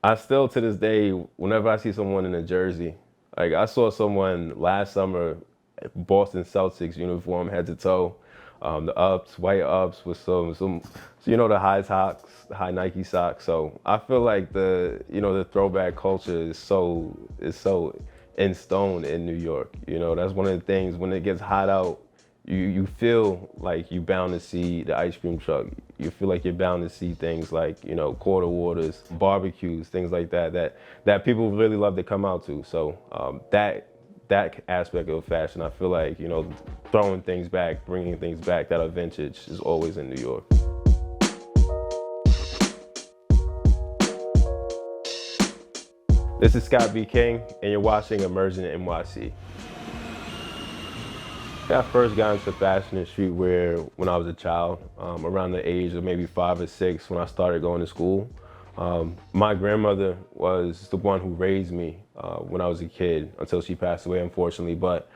I still to this day, whenever I see someone in a jersey, like I saw someone last summer, Boston Celtics uniform head to toe, the ups, white ups with some, so the high socks, high Nike socks. So I feel like the throwback culture is so in stone in New York. That's one of the things when it gets hot out. You feel like you're bound to see the ice cream truck. You feel like you're bound to see things like, quarter waters, barbecues, things like that people really love to come out to. So that aspect of fashion, I feel like, throwing things back, bringing things back that are vintage is always in New York. This is Scott B. King, and you're watching Emerging NYC. I first got into fashion and streetwear when I was a child, around the age of maybe 5 or 6 when I started going to school. My grandmother was the one who raised me when I was a kid until she passed away, unfortunately. But,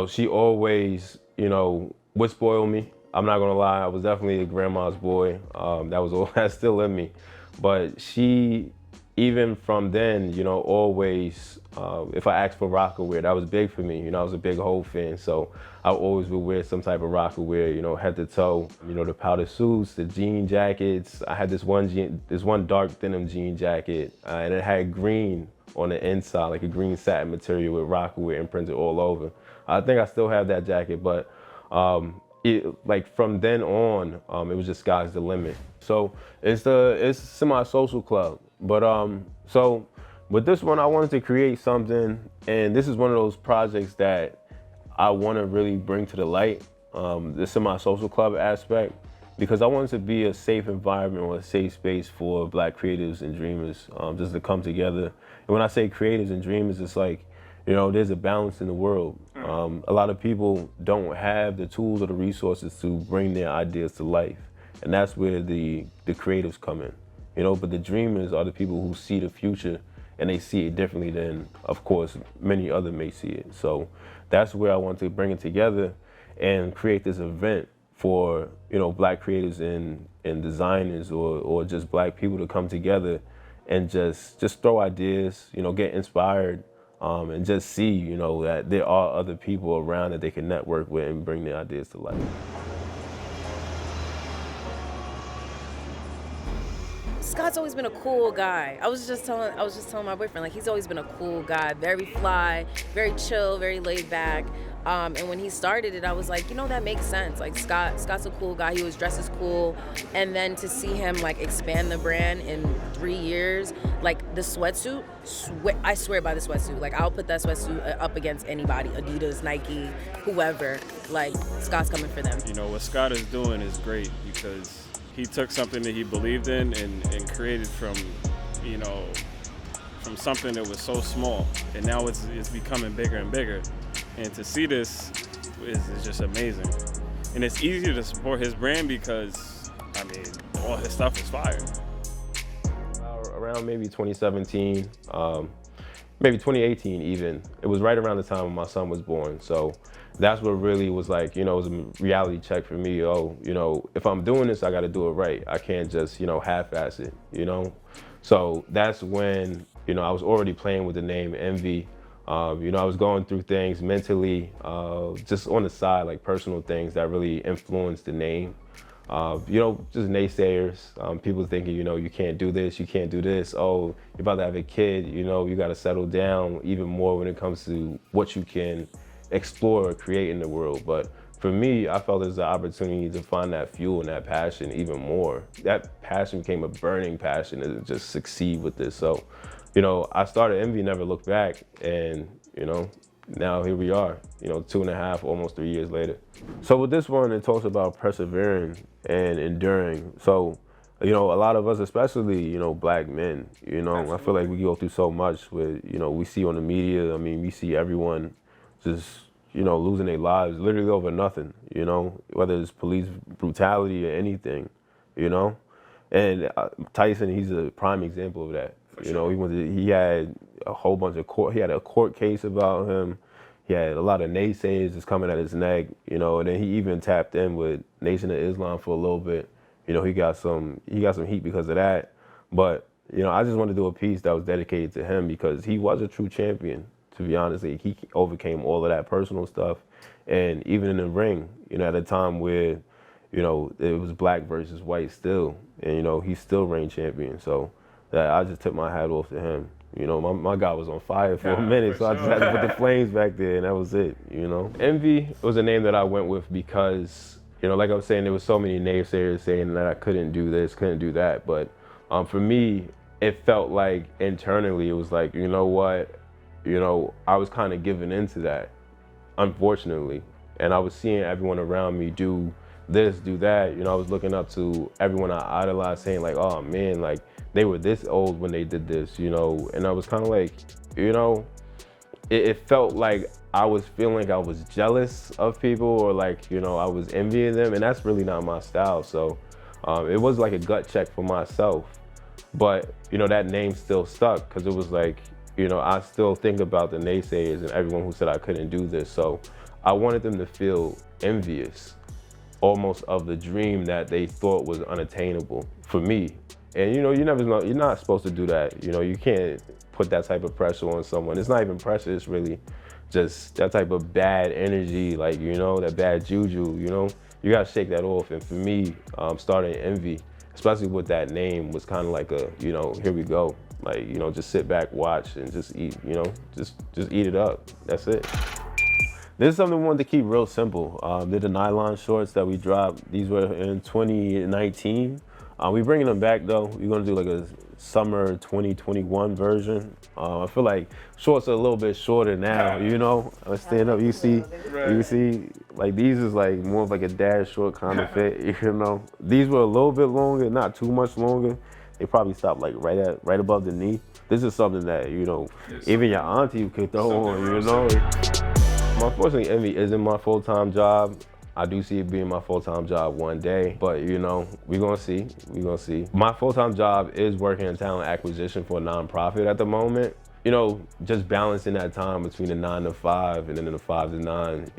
she always, would spoil me. I'm not gonna lie, I was definitely a grandma's boy. That was all that's still in me. But she, even from then, always, if I asked for rocker wear, that was big for me. I was a big Hov fan, so I always would wear some type of rocker wear, head to toe. The powder suits, the jean jackets. I had this one dark denim jean jacket, and it had green on the inside, like a green satin material with rocker wear imprinted all over. I think I still have that jacket, but like from then on, it was just sky's the limit. So it's a semi-social club. But so with this one, I wanted to create something, and this is one of those projects that I want to really bring to the light, the semi-social club aspect, because I want it to be a safe environment or a safe space for Black creatives and dreamers, just to come together. And when I say creatives and dreamers, it's like, there's a balance in the world. A lot of people don't have the tools or the resources to bring their ideas to life, and that's where the creatives come in. But the dreamers are the people who see the future, and they see it differently than, of course, many others may see it. So that's where I want to bring it together and create this event for, Black creatives and designers or just Black people to come together and just throw ideas, get inspired, and just see, that there are other people around that they can network with and bring their ideas to life. Scott's always been a cool guy. I was just telling my boyfriend, like, he's always been a cool guy, very fly, very chill, very laid back. And when he started it, I was like, that makes sense. Like, Scott's a cool guy. He was dressed as cool. And then to see him, like, expand the brand in 3 years, like, the sweatsuit, I swear by the sweatsuit. Like, I'll put that sweatsuit up against anybody, Adidas, Nike, whoever. Like, Scott's coming for them. What Scott is doing is great because he took something that he believed in and created from something that was so small, and now it's becoming bigger and bigger. And to see this is just amazing. And it's easier to support his brand because, all his stuff is fire. Around maybe 2017, maybe 2018 even. It was right around the time when my son was born. So that's what really was like, it was a reality check for me. If I'm doing this, I got to do it right. I can't just, half-ass it, So that's when, I was already playing with the name Envy. I was going through things mentally, just on the side, like personal things that really influenced the name. Just naysayers, people thinking, you can't do this, you can't do this. Oh, you're about to have a kid, you got to settle down even more when it comes to what you can explore or create in the world. But for me, I felt there's an opportunity to find that fuel and that passion even more. That passion became a burning passion to just succeed with this. So, I started Envy, never looked back, and, now here we are, 2.5, almost 3 years later. So with this one, it talks about persevering and enduring. So, a lot of us, especially, Black men, I feel like we go through so much with, we see on the media, we see everyone just, losing their lives literally over nothing, whether it's police brutality or anything, And Tyson, he's a prime example of that. He had a whole bunch of he had a court case about him. He had a lot of naysayers just coming at his neck, and then he even tapped in with Nation of Islam for a little bit. He got some heat because of that. But, I just wanted to do a piece that was dedicated to him because he was a true champion, to be honest. Like, he overcame all of that personal stuff. And even in the ring, at a time where, it was black versus white still. And, he's still reign champion. So that I just took my hat off to him. My guy was on fire for a minute, so I just had to put the flames back there, and that was it, Envy was a name that I went with because, like I was saying, there was so many naysayers saying that I couldn't do this, couldn't do that. But for me, it felt like internally, it was like, you know what? I was kind of giving into that, unfortunately. And I was seeing everyone around me do this, do that. I was looking up to everyone I idolized, saying like, oh man, like they were this old when they did this, and I was kind of like, it felt like I was feeling like I was jealous of people, or like, I was envying them, and that's really not my style. So it was like a gut check for myself. But, that name still stuck because it was like, I still think about the naysayers and everyone who said I couldn't do this. So I wanted them to feel envious, almost of the dream that they thought was unattainable for me. And you never know, you're not supposed to do that. You can't put that type of pressure on someone. It's not even pressure, it's really just that type of bad energy, like, that bad juju, you gotta shake that off. And for me, starting Envy, especially with that name, was kind of like a, here we go. Like, just sit back, watch, and just eat, just eat it up. That's it. This is something we wanted to keep real simple. They're the nylon shorts that we dropped. These were in 2019. We're bringing them back though. We're gonna do like a summer 2021 version. I feel like shorts are a little bit shorter now, I stand up, you see, like these is like more of like a dad short kind of fit, These were a little bit longer, not too much longer. They probably stopped like right above the knee. This is something that, even your auntie could throw on, Unfortunately, Envy isn't my full-time job. I do see it being my full-time job one day, but we're gonna see. My full-time job is working in talent acquisition for a nonprofit at the moment. Just balancing that time between the 9 to 5 and then the 5 to 9,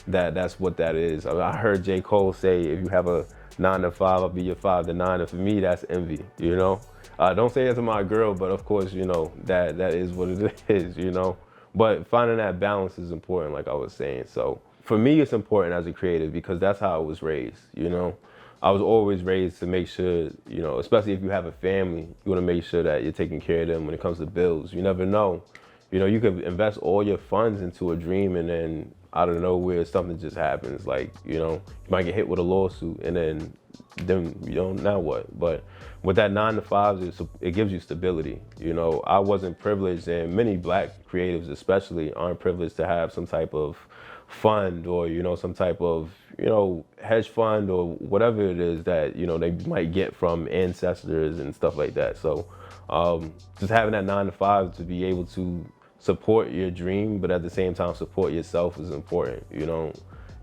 that's what that is. I heard J. Cole say, if you have a 9 to 5, I'll be your 5 to 9. And for me, that's Envy, Don't say that to my girl, but of course, that is what it is, But finding that balance is important, like I was saying. So for me, it's important as a creative because that's how I was raised, I was always raised to make sure, especially if you have a family, you want to make sure that you're taking care of them when it comes to bills. You never know. You could invest all your funds into a dream and then out of nowhere, something just happens. Like, you might get hit with a lawsuit and then now what? But with that 9 to 5, it gives you stability. I wasn't privileged, and many black creatives especially aren't privileged to have some type of fund or, some type of, hedge fund or whatever it is that, they might get from ancestors and stuff like that. So just having that 9 to 5 to be able to support your dream, but at the same time support yourself is important.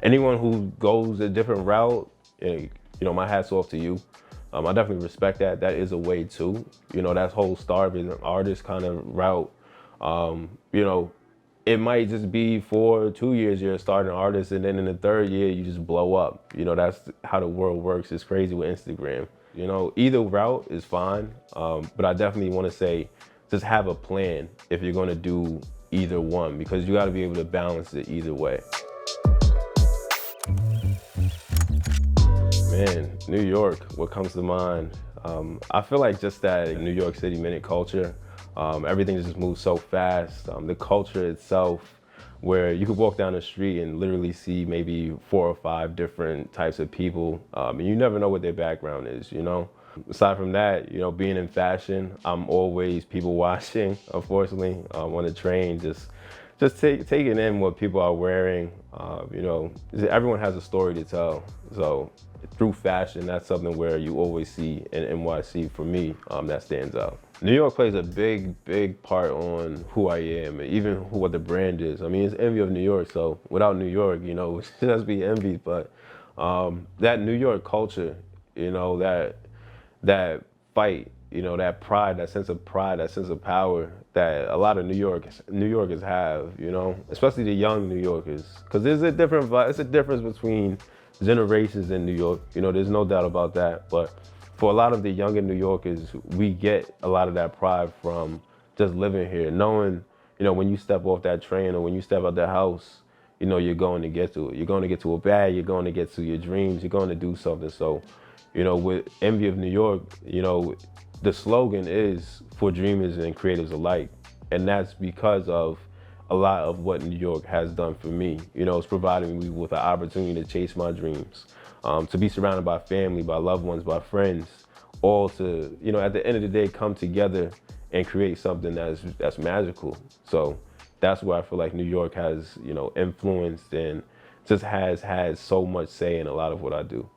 Anyone who goes a different route, my hat's off to you. I definitely respect that. That is a way too. That whole starving artist kind of route, it might just be for 2 years you're a starting artist, and then in the third year you just blow up. That's how the world works. It's crazy with Instagram. Either route is fine, but I definitely want to say just have a plan if you're going to do either one, because you got to be able to balance it either way. Man, New York, what comes to mind? I feel like just that New York City minute culture. Everything just moves so fast. The culture itself, where you could walk down the street and literally see maybe 4 or 5 different types of people, and you never know what their background is, Aside from that, being in fashion, I'm always people watching, unfortunately, on the train, just taking in what people are wearing. Everyone has a story to tell. So through fashion, that's something where you always see in NYC, for me, that stands out. New York plays a big part on who I am and even what the brand is. I mean, it's Envy of New York, so without New York, it should just be Envy. But that New York culture, that fight, that pride, that sense of pride, that sense of power that a lot of New Yorkers have, especially the young New Yorkers, because there's a difference between generations in New York. There's no doubt about that. But for a lot of the younger New Yorkers, we get a lot of that pride from just living here, knowing, when you step off that train or when you step out the house, you're going to get to it. You're going to get to a bag, you're going to get to your dreams, you're going to do something. So, with Envy of New York, the slogan is for dreamers and creators alike. And that's because of a lot of what New York has done for me. It's providing me with an opportunity to chase my dreams, to be surrounded by family, by loved ones, by friends, all to, at the end of the day, come together and create something that's magical. So that's where I feel like New York has, influenced and just has had so much say in a lot of what I do.